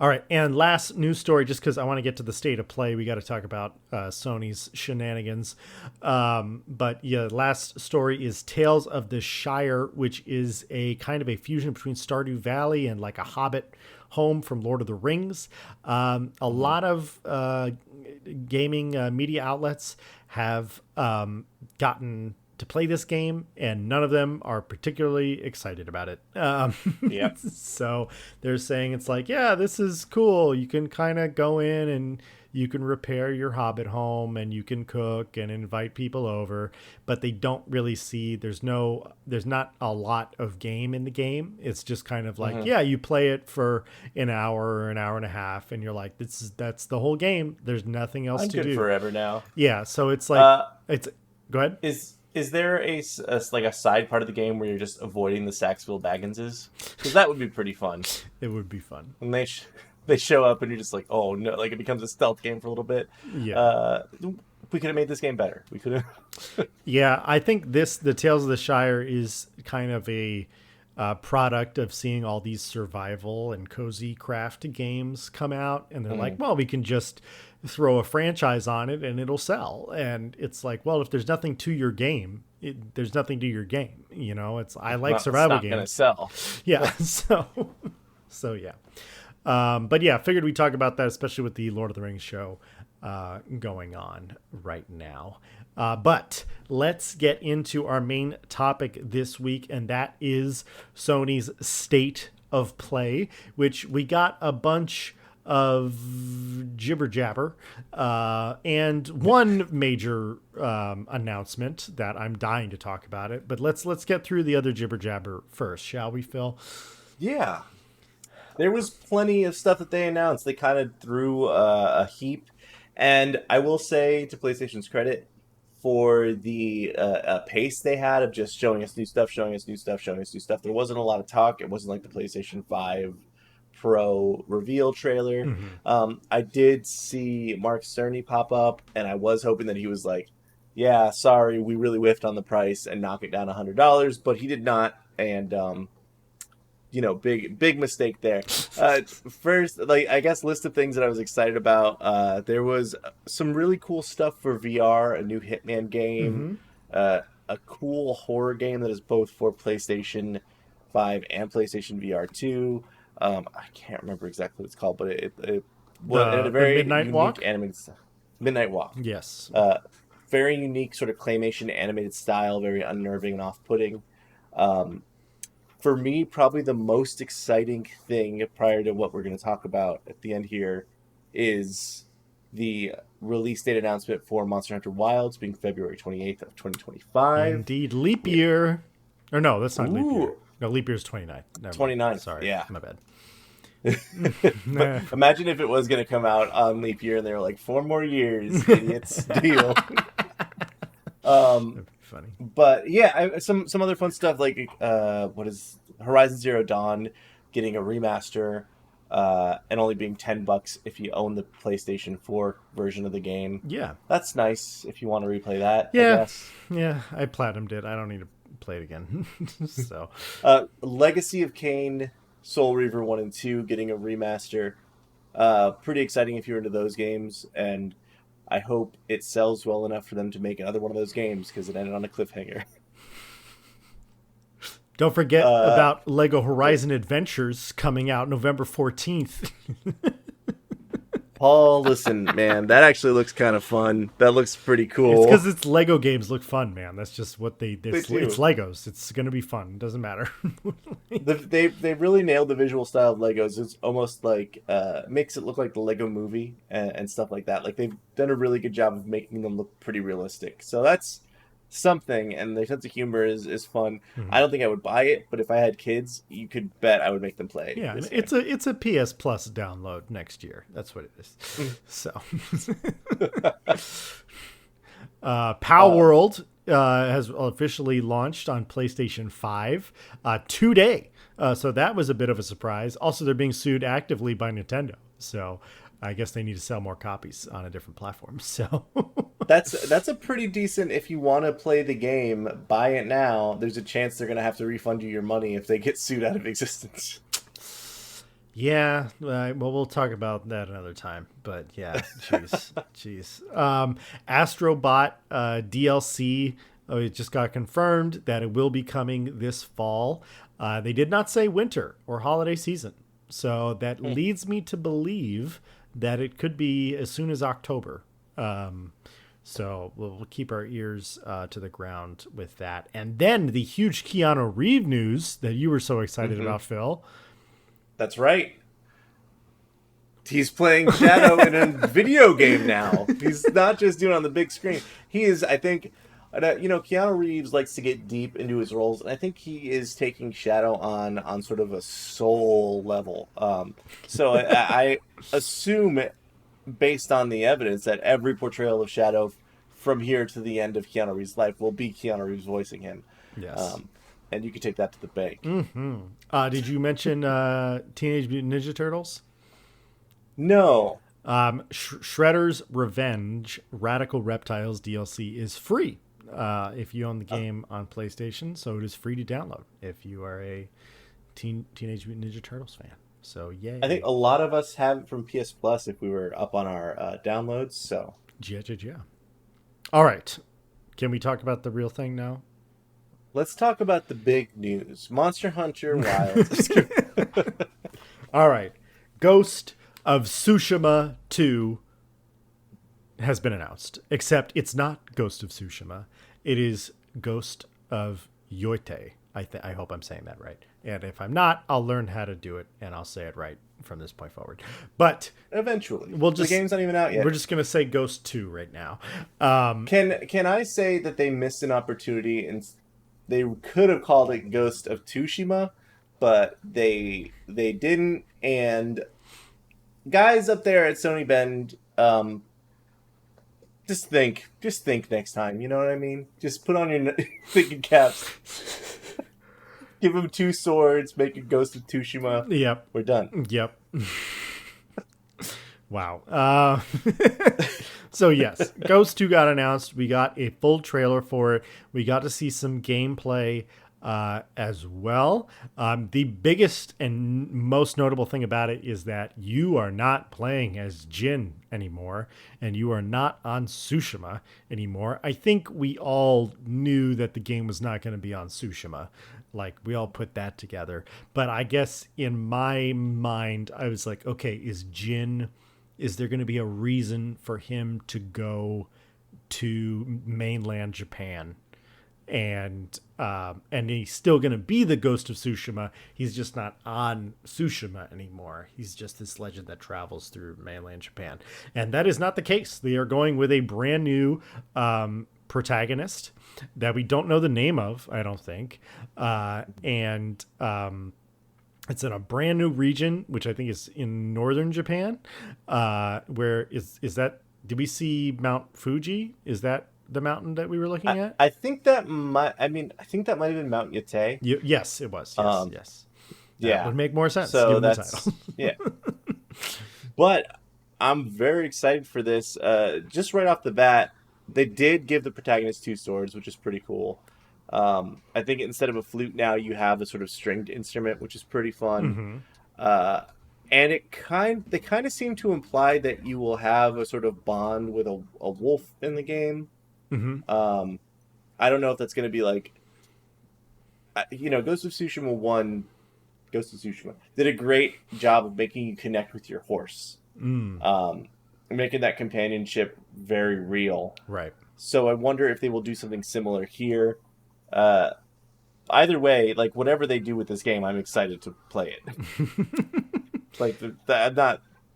All right, and last news story, just because I want to get to the state of play, we got to talk about Sony's shenanigans. But yeah, last story is Tales of the Shire, which is a kind of a fusion between Stardew Valley and like a Hobbit home from Lord of the Rings. A lot of gaming media outlets have gotten to play this game, and none of them are particularly excited about it. So they're saying it's like, yeah, this is cool. You can kind of go in and you can repair your Hobbit home and you can cook and invite people over, but they don't really see, there's not a lot of game in the game. It's just kind of like, yeah, you play it for an hour or an hour and a half and you're like, that's the whole game. There's nothing else to do. I'm good forever now. Yeah. So it's like, go ahead. Is there a side part of the game where you're just avoiding the Saxville Bagginses? Because that would be pretty fun. It would be fun. And they show up and you're just like, oh no, like it becomes a stealth game for a little bit. Yeah. We could have made this game better. We could have. Yeah, I think the Tales of the Shire is kind of a product of seeing all these survival and cozy craft games come out. And they're like, well, we can just throw a franchise on it and it'll sell. And it's like, well, if there's nothing to your game, there's nothing to your game. You know, I like survival games. It's not going to sell. Yeah. So yeah. But yeah, figured we'd talk about that, especially with the Lord of the Rings show going on right now. But let's get into our main topic this week, and that is Sony's State of Play, which we got a bunch of jibber jabber and one major announcement that I'm dying to talk about it. But let's get through the other jibber jabber first, shall we, Phil? Yeah. There was plenty of stuff that they announced. They kind of threw a heap. And I will say, to PlayStation's credit, for the pace they had of just showing us new stuff, there wasn't a lot of talk. It wasn't like the PlayStation 5 Pro reveal trailer. Mm-hmm. I did see Mark Cerny pop up, and I was hoping that he was like, yeah, sorry, we really whiffed on the price and knock it down $100, but he did not. And big mistake there. First, I guess list of things that I was excited about. There was some really cool stuff for VR, a new Hitman game, a cool horror game that is both for PlayStation 5 and PlayStation VR 2. I can't remember exactly what it's called, but it had a very Midnight unique Walk? animated Midnight Walk. Yes. Very unique sort of claymation animated style, very unnerving and off-putting. For me, probably the most exciting thing prior to what we're going to talk about at the end here is the release date announcement for Monster Hunter Wilds being February 28th of 2025. Indeed. Leap year. Or no, that's not leap year. No, leap year is 29. 29. Sorry. Yeah. My bad. But imagine if it was going to come out on leap year and they were like, 4 more years, idiots, deal. That'd be funny. But yeah, some other fun stuff like what is Horizon Zero Dawn getting a remaster and only being $10 if you own the PlayStation 4 version of the game. Yeah, that's nice if you want to replay that. Yeah, I guess. Yeah, I platinumed it. I don't need to play it again. So, Legacy of Kain, Soul Reaver 1 and 2 getting a remaster. Pretty exciting if you're into those games, and I hope it sells well enough for them to make another one of those games because it ended on a cliffhanger. Don't forget about Lego Horizon Adventures coming out November 14th. Paul, listen, man, that actually looks kind of fun. That looks pretty cool. It's because it's Lego games look fun, man. That's just what it's Legos. It's going to be fun. It doesn't matter. They really nailed the visual style of Legos. It's almost like makes it look like the Lego movie and stuff like that. Like they've done a really good job of making them look pretty realistic. So that's something, and their sense of humor is fun. Mm-hmm. I don't think I would buy it, but if I had kids, you could bet I would make them play it. Yeah, it's a PS Plus download next year. That's what it is. So, Pow World has officially launched on PlayStation 5 today. So that was a bit of a surprise. Also, they're being sued actively by Nintendo. So I guess they need to sell more copies on a different platform. So that's a pretty decent. If you want to play the game, buy it now. There's a chance they're going to have to refund you your money if they get sued out of existence. Yeah, well, we'll talk about that another time. But yeah, jeez. Astrobot DLC. It just got confirmed that it will be coming this fall. They did not say winter or holiday season, so that leads me to believe that it could be as soon as October. So we'll keep our ears to the ground with that. And then the huge Keanu Reeves news that you were so excited about, Phil. That's right. He's playing Shadow in a video game now. He's not just doing it on the big screen. He is, I think, Keanu Reeves likes to get deep into his roles, and I think he is taking Shadow on sort of a soul level. So I assume, based on the evidence, that every portrayal of Shadow from here to the end of Keanu Reeves' life will be Keanu Reeves voicing him. Yes. And you can take that to the bank. Mm-hmm. Did you mention Teenage Mutant Ninja Turtles? No. Shredder's Revenge Radical Reptiles DLC is free if you own the game on PlayStation. So it is free to download if you are a Teenage Mutant Ninja Turtles fan. So yay! I think a lot of us have it from PS Plus if we were up on our downloads. So yeah. All right, can we talk about the real thing now? let's talk about the big news: Monster Hunter Wilds. All right, Ghost of Tsushima 2 has been announced. Except it's not Ghost of Tsushima; it is Ghost of Yotei. I hope I'm saying that right. And if I'm not, I'll learn how to do it and I'll say it right from this point forward. But eventually, the game's not even out yet. We're just gonna say Ghost 2 right now. Can I say that they missed an opportunity and they could have called it Ghost of Tsushima, but they didn't. And guys up there at Sony Bend, just think next time. You know what I mean? Just put on your thinking caps. Give him 2 swords, make a Ghost of Tsushima. Yep. We're done. Yep. Wow. So yes, Ghost 2 got announced. We got a full trailer for it. We got to see some gameplay as well. The biggest and most notable thing about it is that you are not playing as Jin anymore, and you are not on Tsushima anymore. I think we all knew that the game was not going to be on Tsushima. Like, we all put that together. But I guess in my mind, I was like, okay, is there going to be a reason for him to go to mainland Japan? And he's still going to be the Ghost of Tsushima. He's just not on Tsushima anymore. He's just this legend that travels through mainland Japan. And that is not the case. They are going with a brand new protagonist that we don't know the name of, I don't think. It's in a brand new region, which I think is in northern Japan. Where is that? Did we see Mount Fuji? Is that the mountain that we were looking at? I think that might have been Mount Yotei. Yes, it was. Yes. That would make more sense. So given the title. Yeah. But I'm very excited for this. Just right off the bat, they did give the protagonist 2 swords, which is pretty cool. I think instead of a flute now, you have a sort of stringed instrument, which is pretty fun. Mm-hmm. And they kind of seem to imply that you will have a sort of bond with a wolf in the game. Mm-hmm. I don't know if that's going to be like, Ghost of Tsushima 1, Ghost of Tsushima did a great job of making you connect with your horse. Making that companionship very real. Right. So I wonder if they will do something similar here. Either way, like, whatever they do with this game, I'm excited to play it.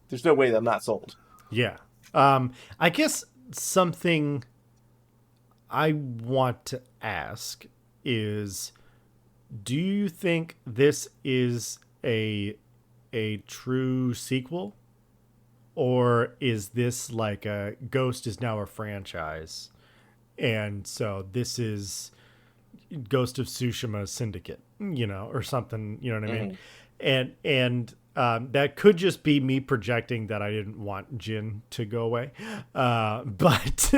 There's no way that I'm not sold. Yeah. I guess something I want to ask is, do you think this is a true sequel? Or is this like a Ghost is now a franchise? And so this is Ghost of Tsushima Syndicate, or something, you know what I mean? And that could just be me projecting that I didn't want Jin to go away. But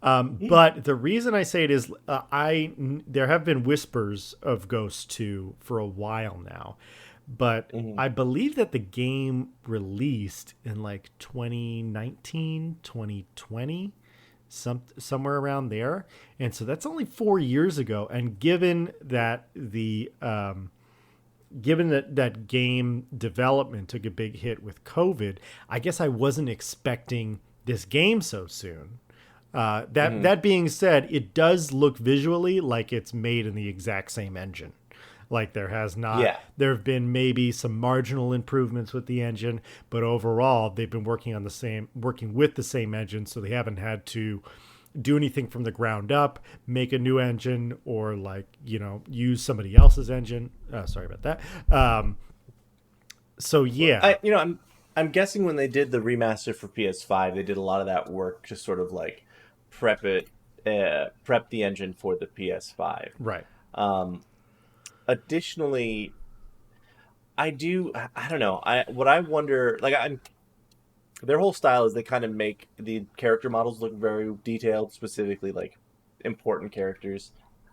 the reason I say it is there have been whispers of Ghost 2 for a while now. But I believe that the game released in like 2019, 2020, somewhere around there. And so that's only 4 years ago. And given that that game development took a big hit with COVID, I guess I wasn't expecting this game so soon. That being said, it does look visually like it's made in the exact same engine. Like there have been maybe some marginal improvements with the engine, but overall they've been working with the same engine. So they haven't had to do anything from the ground up, make a new engine, or use somebody else's engine. Sorry about that. So yeah, I'm guessing when they did the remaster for PS5, they did a lot of that work to sort of like prep the engine for the PS5. Right. Additionally, I don't know. I wonder, like, their whole style is they kind of make the character models look very detailed, specifically like important characters.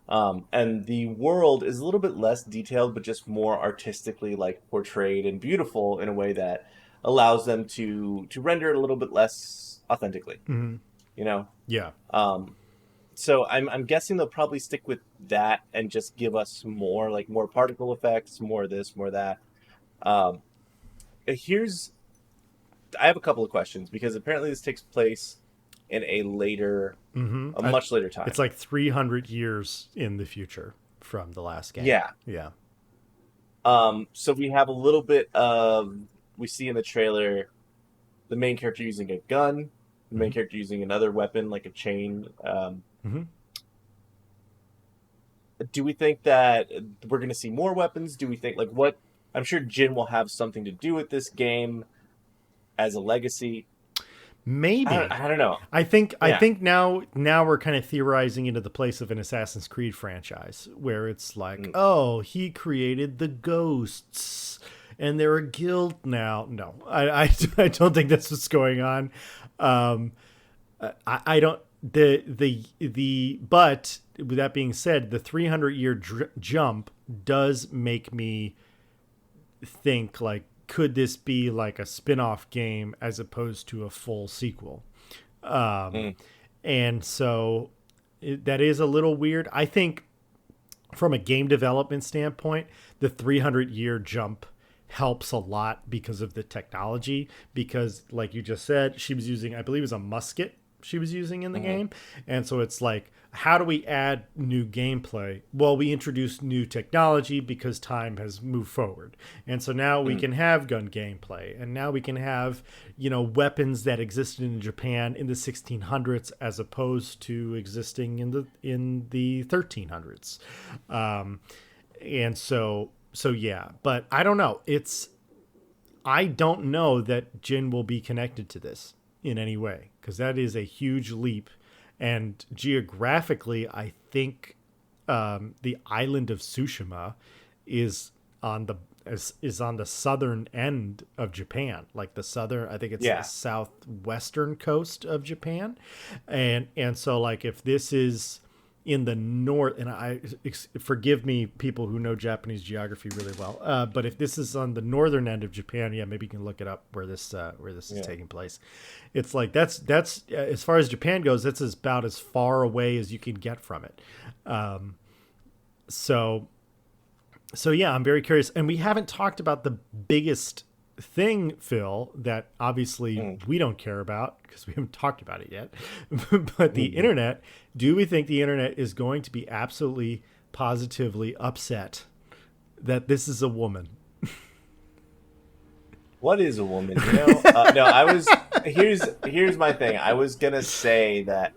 And the world is a little bit less detailed, but just more artistically like portrayed and beautiful in a way that allows them to render it a little bit less authentically. Mm-hmm. You know? Yeah. So I'm guessing they'll probably stick with that and just give us more particle effects, more this, more that. Here's I have a couple of questions because apparently this takes place in a much later time. It's like 300 years in the future from the last game. Yeah. Yeah. So we have a little bit of, we see in the trailer the main character using a gun, the main character using another weapon like a chain. Do we think that we're going to see more weapons? Do we think I'm sure Jin will have something to do with this game as a legacy. Maybe. I don't know. I think now we're kind of theorizing into the place of an Assassin's Creed franchise where it's like, oh, he created the ghosts and they're a guild now. No, I don't think that's what's going on. I don't. But with that being said, the 300-year jump does make me think like, could this be like a spin-off game as opposed to a full sequel? And so that is a little weird. I think from a game development standpoint, the 300-year jump helps a lot because of the technology, because like you just said, she was using, I believe it was a musket she was using in the game. And so it's like, how do we add new gameplay? Well, we introduce new technology because time has moved forward. And so now we can have gun gameplay, and now we can have, weapons that existed in Japan in the 1600s as opposed to existing in the 1300s. And so yeah, but I don't know. I don't know that Jin will be connected to this in any way, because that is a huge leap. And geographically, I think the island of Tsushima is on the southern end of Japan, like the southern. I think it's the southwestern coast of Japan, and so like if this is in the north, and forgive me, people who know Japanese geography really well, but if this is on the northern end of Japan, maybe you can look it up where this is taking place. It's like that's as far as Japan goes, that's about as far away as you can get from it. So yeah, I'm very curious, and we haven't talked about the biggest thing, Phil, that obviously we don't care about because we haven't talked about it yet. But the internet, do we think the internet is going to be absolutely positively upset that this is a woman? What is a woman? No, here's my thing. I was gonna say that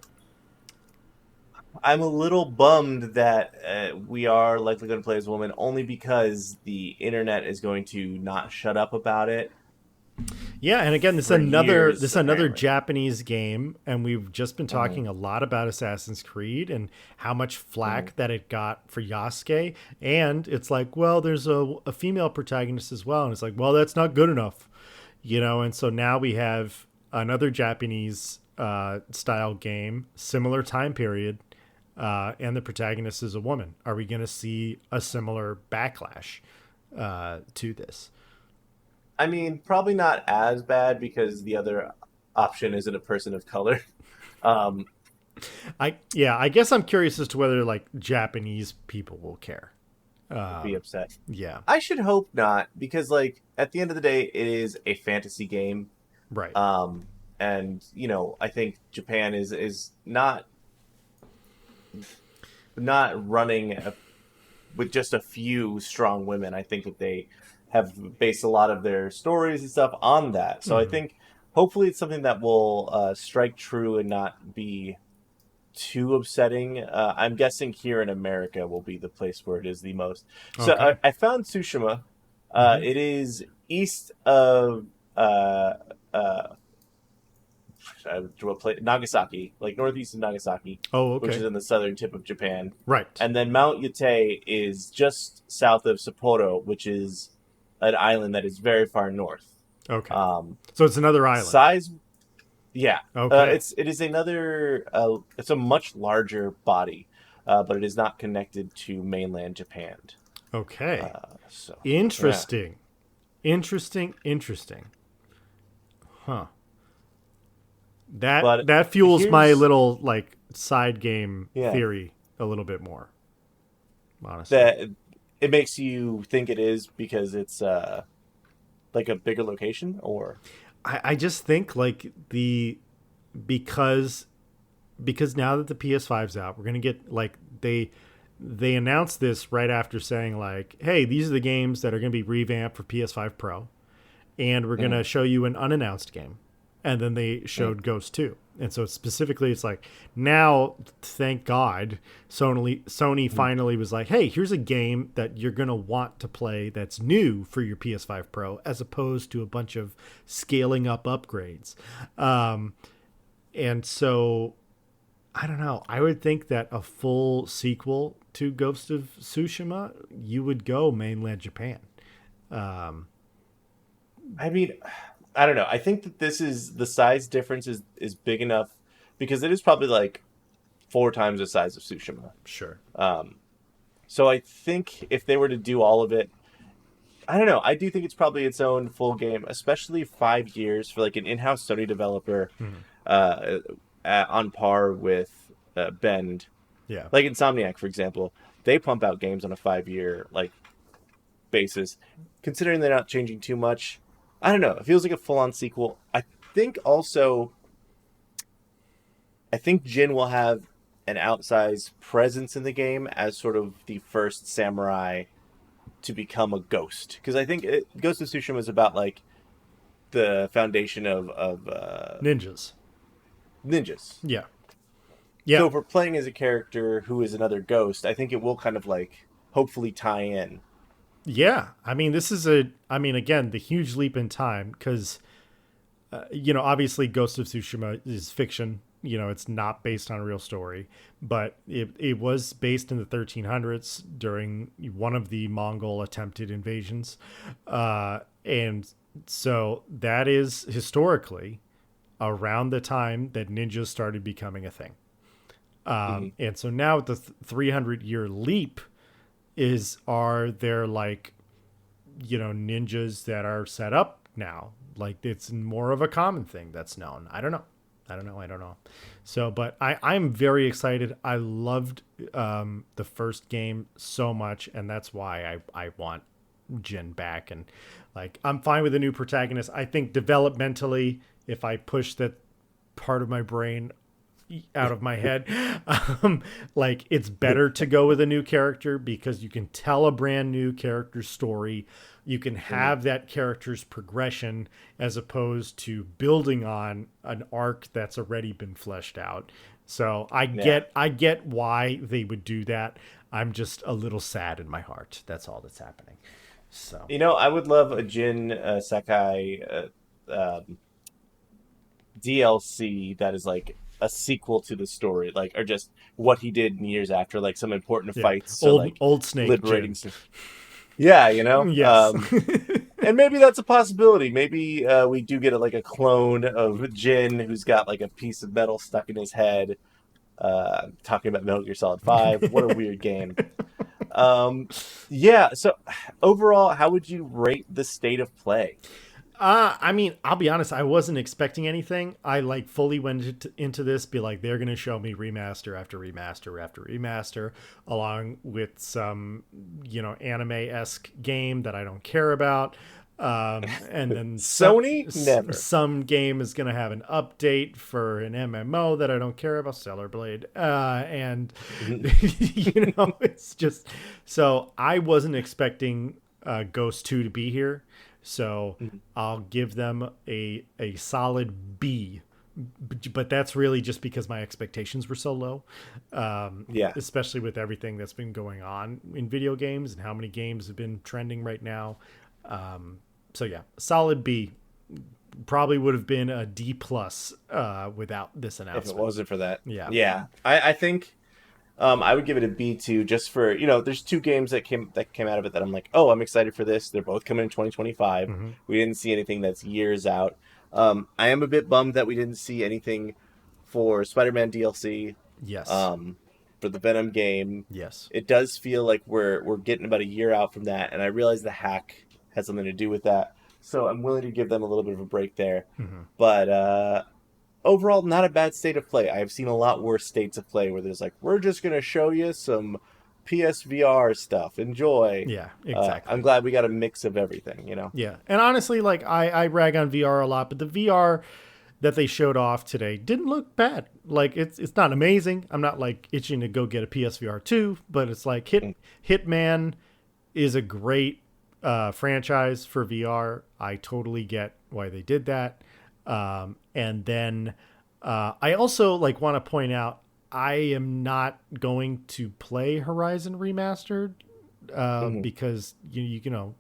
I'm a little bummed that we are likely going to play as a woman, only because the internet is going to not shut up about it. Yeah, and again, this is another Japanese game, and we've just been talking a lot about Assassin's Creed and how much flack that it got for Yasuke, and it's like, well, there's a female protagonist as well, and it's like, well, that's not good enough, and so now we have another Japanese style game, similar time period, and the protagonist is a woman. Are we going to see a similar backlash to this? I mean, probably not as bad because the other option isn't a person of color. I guess I'm curious as to whether like Japanese people will care. Be upset. Yeah. I should hope not, because like at the end of the day, it is a fantasy game. Right. And I think Japan is not running with just a few strong women. I think that they have based a lot of their stories and stuff on that. So I think hopefully it's something that will strike true and not be too upsetting. I'm guessing here in America will be the place where it is the most. So Okay. I found Tsushima. It is east of Nagasaki, like northeast of Nagasaki. Oh, okay. Which is in the southern tip of Japan. Right. And then Mount Yotei is just south of Sapporo, which is an island that is very far north. Okay. So it's another island. Size, yeah. Okay. It is another. It's a much larger body, but it is not connected to mainland Japan. Okay. So Interesting. Interesting. Huh. But That fuels my here's little like side game yeah theory a little bit more, honestly. that it makes you think it is because it's like a bigger location, or I just think like because now that the PS5's out, we're gonna get like they announced this right after saying like, hey, these are the games that are gonna be revamped for PS5 Pro, and we're gonna show you an unannounced game, and then they showed Ghost 2. And so specifically, it's like now, thank God, Sony finally was like, "Hey, here's a game that you're gonna want to play that's new for your PS5 Pro, as opposed to a bunch of scaling up upgrades." And so, I don't know. I would think that a full sequel to Ghost of Tsushima, you would go mainland Japan. I mean, I don't know. I think that this is the size difference is big enough because it is probably like 4 times the size of Tsushima. Sure. So I think if they were to do all of it, I don't know. I do think it's probably its own full game, especially 5 years for like an in-house Sony developer, on par with Bend. Yeah. Like Insomniac, for example, they pump out games on a 5-year like basis. Considering they're not changing too much, I don't know. It feels like a full-on sequel. Think also, I think Jin will have an outsized presence in the game as sort of the first samurai to become a ghost. Because I think Ghost of Tsushima is about like the foundation of Ninjas. ninjas. Yeah. So if we're playing as a character who is another ghost, I think it will kind of like hopefully tie in. Yeah. I mean, again, the huge leap in time because, obviously Ghost of Tsushima is fiction. It's not based on a real story, but it was based in the 1300s during one of the Mongol attempted invasions. And so that is historically around the time that ninjas started becoming a thing. And so now the 300-year leap are there like, ninjas that are set up now? Like it's more of a common thing that's known. I don't know. So, but I'm very excited. I loved the first game so much, and that's why I want Jin back. And like I'm fine with a new protagonist. I think developmentally, if I push that part of my brain out of my head, like it's better to go with a new character because you can tell a brand new character story. You can have that character's progression as opposed to building on an arc that's already been fleshed out. So I get why they would do that. I'm just a little sad in my heart. That's all that's happening. So I would love a Jin Sakai DLC that is like a sequel to the story, like, or just what he did in years after, like some important fights, old, or like old Snake liberating Jin. Yeah, Yes. And maybe that's a possibility. Maybe we do get a clone of Jin who's got like a piece of metal stuck in his head. Talking about Metal Gear Solid 5. What a weird game. Yeah. So overall, how would you rate the state of play? I mean, I'll be honest. I wasn't expecting anything. I like fully went into this, be like, they're going to show me remaster after remaster after remaster, along with some, anime-esque game that I don't care about. And then Sony never. Some game is going to have an update for an MMO that I don't care about, Stellar Blade. And it's just so I wasn't expecting Ghost 2 to be here. So I'll give them a solid B, but that's really just because my expectations were so low. Especially with everything that's been going on in video games and how many games have been trending right now. So yeah, solid B. Probably would have been a D plus without this announcement. If it wasn't for that. Yeah. Yeah. I think I would give it a B too, just for, there's two games that came out of it that I'm like, oh, I'm excited for this. They're both coming in 2025. Mm-hmm. We didn't see anything that's years out. I am a bit bummed that we didn't see anything for Spider-Man DLC. Yes. For the Venom game. Yes. It does feel like we're getting about a year out from that, and I realize the hack has something to do with that. So I'm willing to give them a little bit of a break there. Mm-hmm. But overall, not a bad state of play. I've seen a lot worse states of play where there's like, we're just going to show you some PSVR stuff. Enjoy. Yeah, exactly. I'm glad we got a mix of everything, Yeah. And honestly, like I rag on VR a lot, but the VR that they showed off today didn't look bad. Like it's not amazing. I'm not like itching to go get a PSVR 2, but it's like Hitman is a great franchise for VR. I totally get why they did that. And then I also like want to point out I am not going to play Horizon Remastered because no,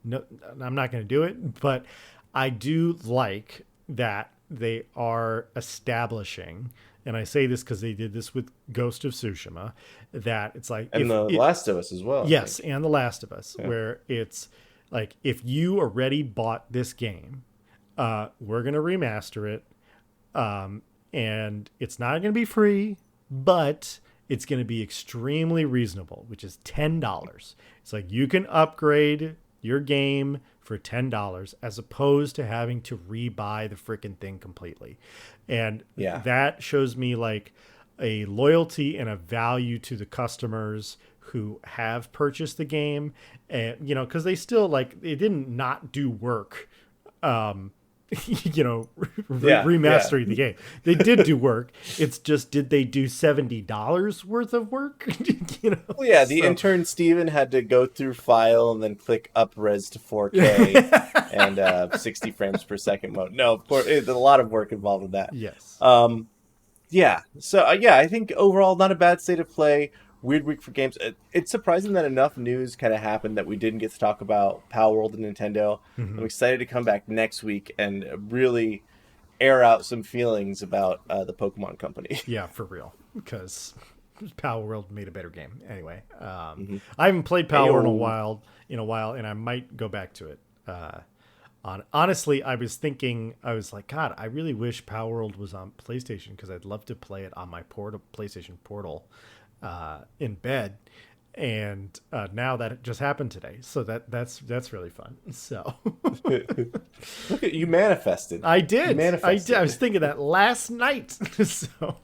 I'm not going to do it. But I do like that they are establishing, and I say this because they did this with Ghost of Tsushima, that it's like and The Last of Us as well. Yes, and The Last of Us, where it's like if you already bought this game. We're going to remaster it. And it's not going to be free, but it's going to be extremely reasonable, which is $10. It's like you can upgrade your game for $10 as opposed to having to rebuy the freaking thing completely. And that shows me like a loyalty and a value to the customers who have purchased the game. And, because they still like, it didn't not do work. Remastering the game. They did do work. It's just, did they do $70 worth of work? Well, yeah, the intern Steven had to go through file and then click up-res to 4K and 60 frames per second mode. No, of course, there's a lot of work involved with that. Yes. Yeah. So, I think overall, not a bad state of play. Weird week for games. It's surprising that enough news kind of happened that we didn't get to talk about Palworld and Nintendo. Mm-hmm. I'm excited to come back next week and really air out some feelings about the Pokemon Company. Yeah, for real. Because Palworld made a better game. Anyway, I haven't played Palworld in a while, and I might go back to it. Honestly, I was like, God, I really wish Palworld was on PlayStation because I'd love to play it on my PlayStation Portal. In bed, and now that it just happened today, so that's really fun. So look at you, manifested. I did. I did. I was thinking that last night. So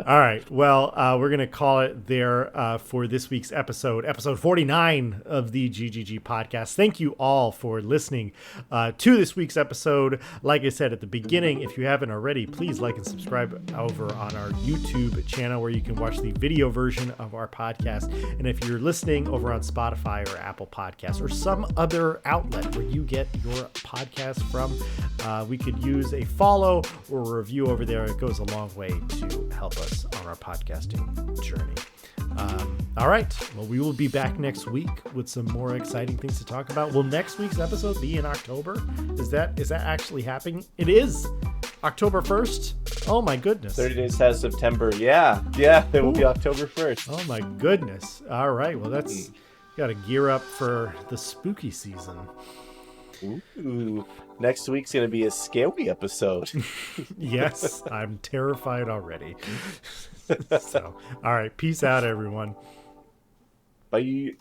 all right. Well, we're gonna call it there for this week's episode 49 of the GGG Podcast. Thank you all for listening to this week's episode. Like I said at the beginning, if you haven't already, please like and subscribe over on our YouTube channel where you can watch the video version of our podcast. And if you're listening over on Spotify or Apple Podcasts or some other outlet where you get your podcast from, we could use a follow or a review over there. It goes a long way to help us on our podcasting journey. All right. Well, we will be back next week with some more exciting things to talk about. Will next week's episode be in October? Is that actually happening? It is October 1st. Oh my goodness. 30 days past September. Yeah. It will be October 1st. Oh my goodness. All right. Well, that's got to gear up for the spooky season. Ooh. Next week's going to be a scary episode. Yes, I'm terrified already. So, all right. Peace out, everyone. Bye.